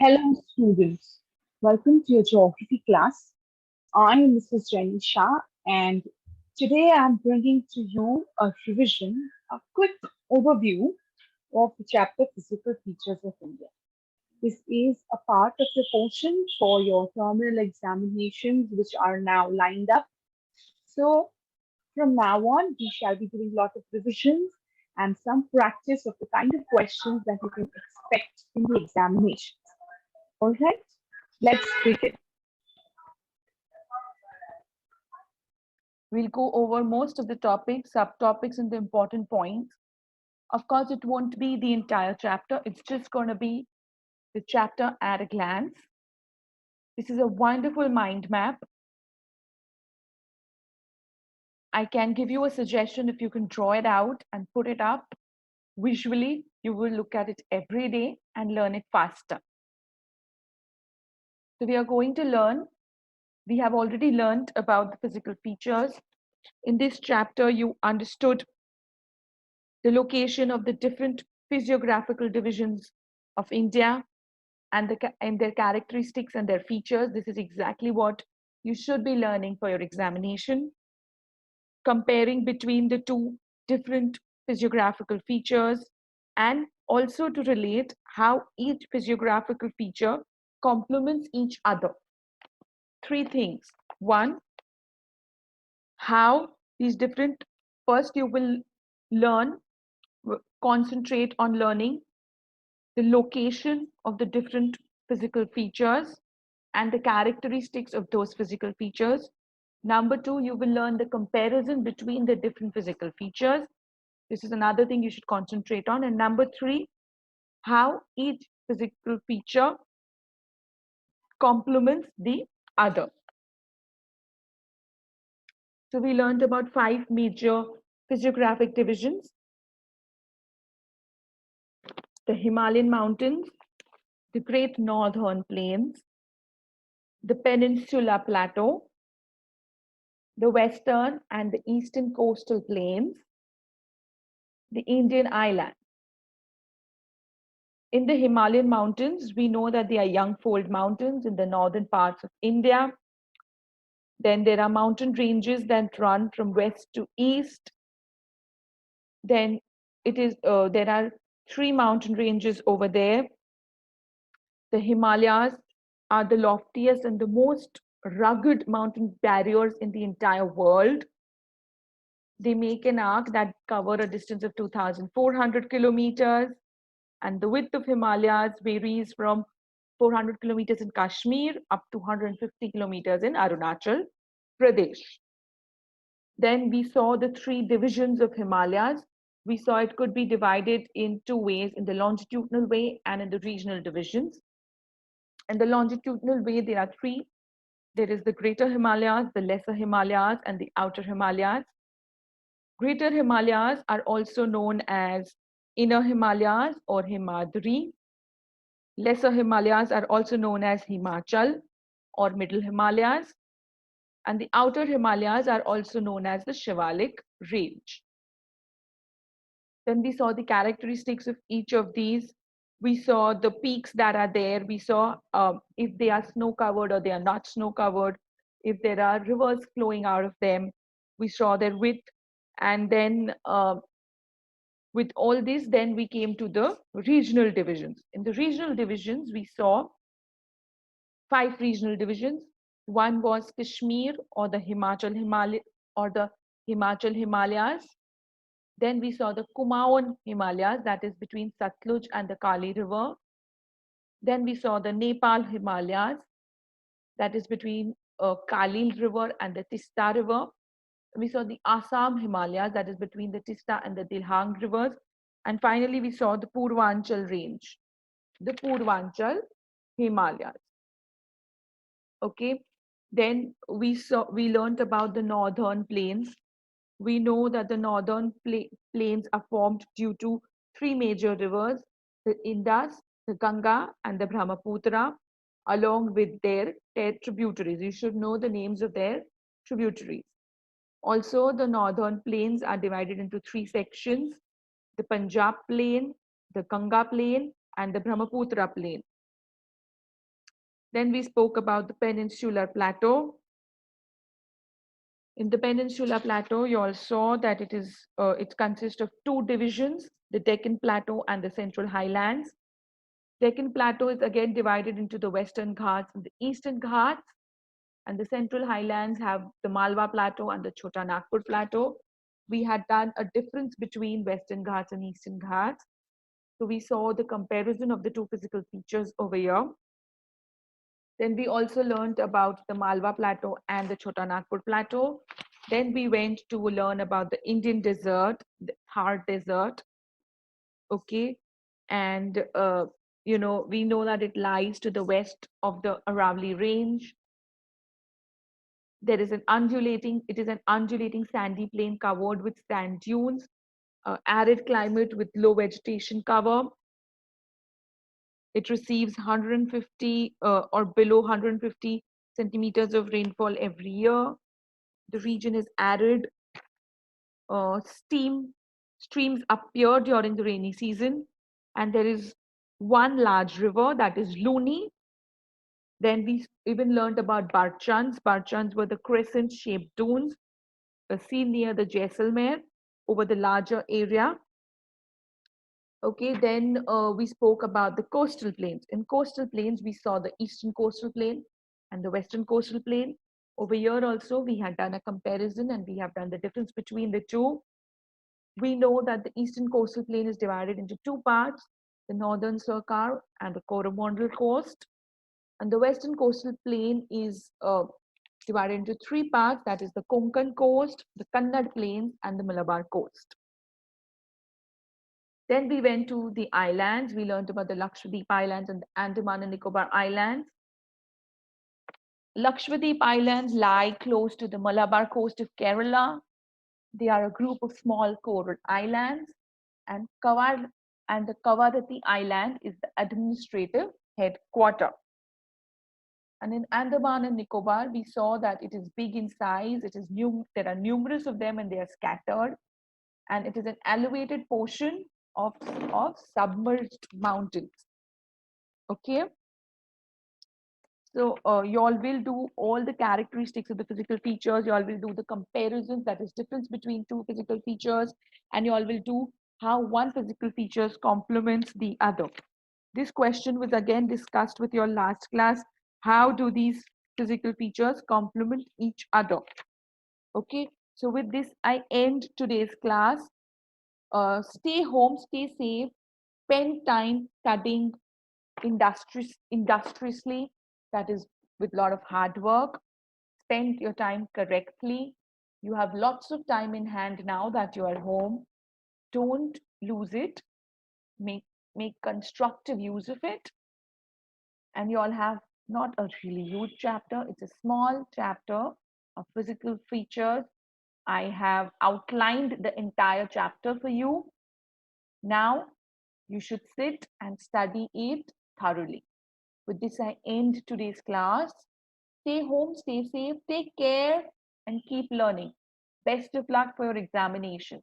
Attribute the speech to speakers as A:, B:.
A: Hello, students. Welcome to your geography class. I am Mrs. Jenny Shah, and today I'm bringing to you a revision, a quick overview of the chapter Physical Features of India. This is a part of your portion for your terminal examinations, which are now lined up. So, from now on, we shall be doing a lot of revisions and some practice of the kind of questions that you can expect in the examinations. All right, let's begin.
B: We'll go over most of the topics, subtopics, and the important points. Of course, it won't be the entire chapter, it's just going to be the chapter at a glance. This is a wonderful mind map. I can give you a suggestion if you can draw it out and put it up visually, you will look at it every day and learn it faster. So, we are going to learn, we have already learned about the physical features. In this chapter, you understood the location of the different physiographical divisions of India and their characteristics and their features. This is exactly what you should be learning for your examination. Comparing between the two different physiographical features and also to relate how each physiographical feature complements each other. Three things. One, how these different, first you will learn, concentrate on learning the location of the different physical features and the characteristics of those physical features. Number two, you will learn the comparison between the different physical features. This is another thing you should concentrate on. And number three, how each physical feature complements the other. So we learned about five major physiographic divisions: the Himalayan mountains, the Great Northern Plains, the Peninsula Plateau, the western and the eastern coastal plains, the Indian island. In the Himalayan mountains, we know that they are young fold mountains in the northern parts of India. Then there are mountain ranges that run from west to east. Then there are three mountain ranges over there. The Himalayas are the loftiest and the most rugged mountain barriers in the entire world. They make an arc that cover a distance of 2,400 kilometers, and the width of Himalayas varies from 400 kilometers in Kashmir up to 150 kilometers in Arunachal Pradesh. Then we saw the three divisions of Himalayas. We saw it could be divided in two ways, in the longitudinal way and in the regional divisions. In the longitudinal way, there are three. There is the Greater Himalayas, the Lesser Himalayas, and the Outer Himalayas. Greater Himalayas are also known as Inner Himalayas or Himadri. Lesser Himalayas are also known as Himachal or Middle Himalayas. And the Outer Himalayas are also known as the Shivalik Range. Then we saw the characteristics of each of these. We saw the peaks that are there. We saw if they are snow covered or they are not snow covered, if there are rivers flowing out of them. We saw their width. And then with all this, then we came to the regional divisions. In the regional divisions, we saw five regional divisions. One was Kashmir or the Himachal Himalayas. Then we saw the Kumaon Himalayas, that is between Satluj and the Kali River. Then we saw the Nepal Himalayas, that is between Kali River and the Tista River. We saw the Assam Himalayas, that is between the Tista and the Dilhang rivers. And finally, we saw the Purvanchal range, the Purvanchal Himalayas. Okay. Then we learned about the northern plains. We know that the northern plains are formed due to three major rivers, the Indus, the Ganga, and the Brahmaputra, along with their tributaries. You should know the names of their tributaries. Also, the northern plains are divided into three sections: the Punjab plain, the Ganga plain, and the Brahmaputra plain. Then we spoke about the Peninsular Plateau. In the Peninsular Plateau, you all saw that it consists of two divisions, the Deccan Plateau and the Central Highlands. Deccan Plateau is again divided into the Western Ghats and the Eastern Ghats, and the Central Highlands have the Malwa Plateau and the Chota Nagpur Plateau. We had done a difference between Western Ghats and Eastern Ghats. So we saw the comparison of the two physical features over here. Then we also learned about the Malwa Plateau and the Chota Nagpur Plateau. Then we went to learn about the Indian desert, the Thar Desert. Okay. And, we know that it lies to the west of the Aravalli Range. It is an undulating sandy plain covered with sand dunes, arid climate with low vegetation cover. It receives 150 or below 150 centimeters of rainfall every year. The region is arid. Streams appear during the rainy season, and there is one large river, that is Luni. Then we even learned about Barchans. Barchans were the crescent-shaped dunes seen near the Jaisalmer over the larger area. Okay, then we spoke about the coastal plains. In coastal plains, we saw the eastern coastal plain and the western coastal plain. Over here also, we had done a comparison and we have done the difference between the two. We know that the eastern coastal plain is divided into two parts, the northern Sarkar and the Coromandel coast. And the western coastal plain is divided into three parts, that is the Konkan coast, the Kannad plains, and the Malabar coast. Then we went to the islands. We learned about the Lakshadweep Islands and the Andaman and Nicobar Islands. Lakshadweep Islands lie close to the Malabar coast of Kerala. They are a group of small coral islands, and the Kavarati Island is the administrative headquarter. And in Andaman and Nicobar, we saw that it is big in size. There are numerous of them, and they are scattered. And it is an elevated portion of submerged mountains. Okay. So you all will do all the characteristics of the physical features. You all will do the comparisons, that is difference between two physical features, and you all will do how one physical features complements the other. This question was again discussed with your last class. How do these physical features complement each other? Okay. So with this, I end today's class. Stay home, stay safe, spend time studying industriously, that is with a lot of hard work. Spend your time correctly. You have lots of time in hand now that you are home. Don't lose it. Make constructive use of it. And you all have not a really huge chapter, it's a small chapter of physical features. I have outlined the entire chapter for you. Now you should sit and study it thoroughly. With this, I end today's class. Stay home, stay safe, take care, and keep learning. Best of luck for your examination.